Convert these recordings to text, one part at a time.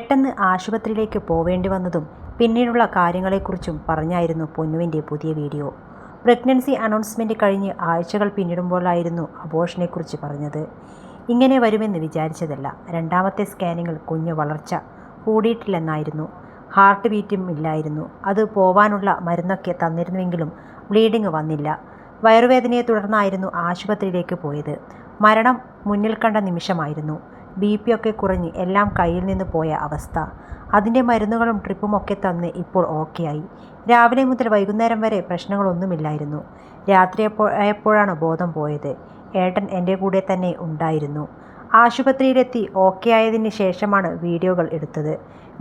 പെട്ടെന്ന് ആശുപത്രിയിലേക്ക് പോവേണ്ടി വന്നതും പിന്നീടുള്ള കാര്യങ്ങളെക്കുറിച്ചും പറഞ്ഞായിരുന്നു പൊന്നുവിൻ്റെ പുതിയ വീഡിയോ. പ്രഗ്നൻസി അനൗൺസ്മെൻറ്റ് കഴിഞ്ഞ് ആഴ്ചകൾ പിന്നിടുമ്പോഴായിരുന്നു അബോർഷനെക്കുറിച്ച് പറഞ്ഞത്. ഇങ്ങനെ വരുമെന്ന് വിചാരിച്ചതല്ല. രണ്ടാമത്തെ സ്കാനിങ്ങിൽ കുഞ്ഞ് വളർച്ച കൂടിയിട്ടില്ലെന്നായിരുന്നു. ഹാർട്ട് ബീറ്റും ഇല്ലായിരുന്നു. അത് പോവാനുള്ള മരുന്നൊക്കെ തന്നിരുന്നുവെങ്കിലും ബ്ലീഡിങ് വന്നില്ല. വയറുവേദനയെ തുടർന്നായിരുന്നു ആശുപത്രിയിലേക്ക് പോയത്. മരണം മുന്നിൽ കണ്ട നിമിഷമായിരുന്നു. BP ഒക്കെ കുറഞ്ഞ് എല്ലാം കയ്യിൽ നിന്ന് പോയ അവസ്ഥ. അതിൻ്റെ മരുന്നുകളും ട്രിപ്പുമൊക്കെ തന്ന് ഇപ്പോൾ ഓക്കെയായി. രാവിലെ മുതൽ വൈകുന്നേരം വരെ പ്രശ്നങ്ങളൊന്നുമില്ലായിരുന്നു. രാത്രിയായപ്പോഴാണ് ബോധം പോയത്. ഏട്ടൻ എൻ്റെ കൂടെ തന്നെ ഉണ്ടായിരുന്നു. ആശുപത്രിയിലെത്തി ഓക്കെയായതിന് ശേഷമാണ് വീഡിയോകൾ എടുത്തത്.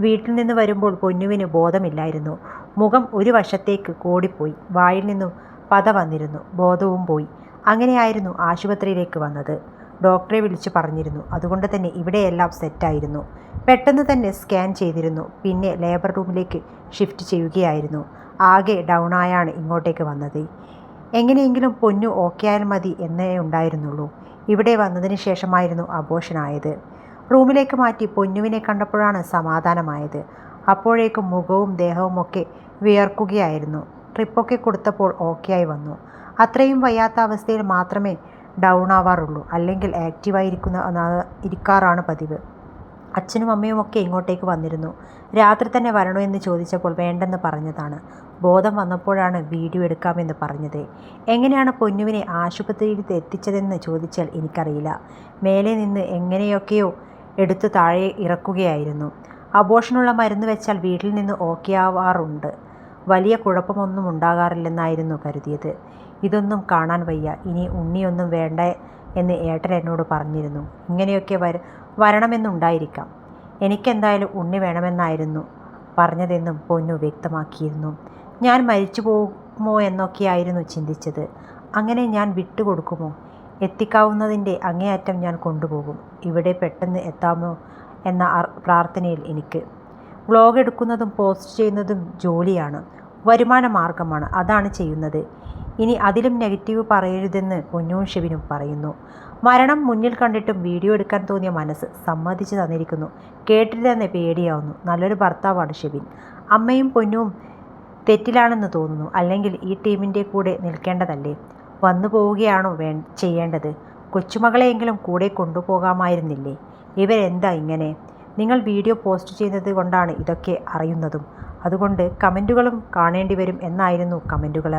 വീട്ടിൽ നിന്ന് വരുമ്പോൾ പൊന്നുവിന് ബോധമില്ലായിരുന്നു. മുഖം ഒരു വശത്തേക്ക് കോടിപ്പോയി. വായിൽ നിന്നും പത വന്നിരുന്നു. ബോധവും പോയി. അങ്ങനെയായിരുന്നു ആശുപത്രിയിലേക്ക് വന്നത്. ഡോക്ടറെ വിളിച്ചു പറഞ്ഞിരുന്നു. അതുകൊണ്ട് തന്നെ ഇവിടെയെല്ലാം സെറ്റായിരുന്നു. പെട്ടെന്ന് തന്നെ സ്കാൻ ചെയ്തിരുന്നു. പിന്നെ ലേബർ റൂമിലേക്ക് ഷിഫ്റ്റ് ചെയ്യുകയായിരുന്നു. ആകെ ഡൗണായാണ് ഇങ്ങോട്ടേക്ക് വന്നത്. എങ്ങനെയെങ്കിലും പൊന്നു ഓക്കെയായാൽ മതി എന്നേ ഉണ്ടായിരുന്നുള്ളൂ. ഇവിടെ വന്നതിന് ശേഷമായിരുന്നു അബോർഷനായത്. റൂമിലേക്ക് മാറ്റി പൊന്നുവിനെ കണ്ടപ്പോഴാണ് സമാധാനമായത്. അപ്പോഴേക്കും മുഖവും ദേഹവുമൊക്കെ വിയർക്കുകയായിരുന്നു. ട്രിപ്പൊക്കെ കൊടുത്തപ്പോൾ ഓക്കെയായി വന്നു. അത്രയും വയ്യാത്ത അവസ്ഥയിൽ മാത്രമേ ഡൗൺ ആവാറുള്ളൂ. അല്ലെങ്കിൽ ഇരിക്കാറാണ് പതിവ്. അച്ഛനും അമ്മയുമൊക്കെ ഇങ്ങോട്ടേക്ക് വന്നിരുന്നു. രാത്രി തന്നെ വരണോ എന്ന് ചോദിച്ചപ്പോൾ വേണ്ടെന്ന് പറഞ്ഞതാണ്. ബോധം വന്നപ്പോഴാണ് വീഡിയോ എടുക്കാമെന്ന് പറഞ്ഞത്. എങ്ങനെയാണ് പൊന്നുവിനെ ആശുപത്രിയിൽ എത്തിച്ചതെന്ന് ചോദിച്ചാൽ എനിക്കറിയില്ല. മേലെ നിന്ന് എങ്ങനെയൊക്കെയോ എടുത്തു താഴെ ഇറക്കുകയായിരുന്നു. അബോർഷനുള്ള മരുന്ന് വെച്ചാൽ വീട്ടിൽ നിന്ന് ഓക്കെയാവാറുണ്ട്. വലിയ കുഴപ്പമൊന്നും ഉണ്ടാകാറില്ലെന്നായിരുന്നു കരുതിയത്. ഇതൊന്നും കാണാൻ വയ്യ. ഇനി ഉണ്ണിയൊന്നും വേണ്ട എന്ന് ഏട്ടൻ എന്നോട് പറഞ്ഞിരുന്നു. ഇങ്ങനെയൊക്കെ വരണമെന്നുണ്ടായിരിക്കാം. എനിക്കെന്തായാലും ഉണ്ണി വേണമെന്നായിരുന്നു പറഞ്ഞതെന്നും പൊന്നു വ്യക്തമാക്കിയിരുന്നു. ഞാൻ മരിച്ചു പോകുമോ എന്നൊക്കെയായിരുന്നു ചിന്തിച്ചത്. അങ്ങനെ ഞാൻ വിട്ടുകൊടുക്കുമോ? എത്തിക്കാവുന്നതിൻ്റെ അങ്ങേയറ്റം ഞാൻ കൊണ്ടുപോകും. ഇവിടെ പെട്ടെന്ന് എത്താമോ എന്ന പ്രാർത്ഥനയിൽ എനിക്ക്. വ്ലോഗ് എടുക്കുന്നതും പോസ്റ്റ് ചെയ്യുന്നതും ജോലിയാണ്, വരുമാന മാർഗമാണ്. അതാണ് ചെയ്യുന്നത്. ഇനി അതിലും നെഗറ്റീവ് പറയരുതെന്ന് പൊന്നുവും ഷെബിനും പറയുന്നു. മരണം മുന്നിൽ കണ്ടിട്ടും വീഡിയോ എടുക്കാൻ തോന്നിയ മനസ്സ് സമ്മതിച്ചു തന്നിരിക്കുന്നു. കേട്ടിട്ട് തന്നെ പേടിയാവുന്നു. നല്ലൊരു ഭർത്താവാണ് ഷെബിൻ. അമ്മയും പൊന്നുവും തെറ്റിലാണെന്ന് തോന്നുന്നു. അല്ലെങ്കിൽ ഈ ടീമിൻ്റെ കൂടെ നിൽക്കേണ്ടതല്ലേ? വന്നു പോവുകയാണോ ചെയ്യേണ്ടത്? കൊച്ചുമകളെയെങ്കിലും കൂടെ കൊണ്ടുപോകാമായിരുന്നില്ലേ? ഇവരെന്താ ഇങ്ങനെ? നിങ്ങൾ വീഡിയോ പോസ്റ്റ് ചെയ്യുന്നത് കൊണ്ടാണ് ഇതൊക്കെ അറിയുന്നതും. അതുകൊണ്ട് കമൻറ്റുകളും കാണേണ്ടി വരും എന്നായിരുന്നു കമൻറ്റുകൾ.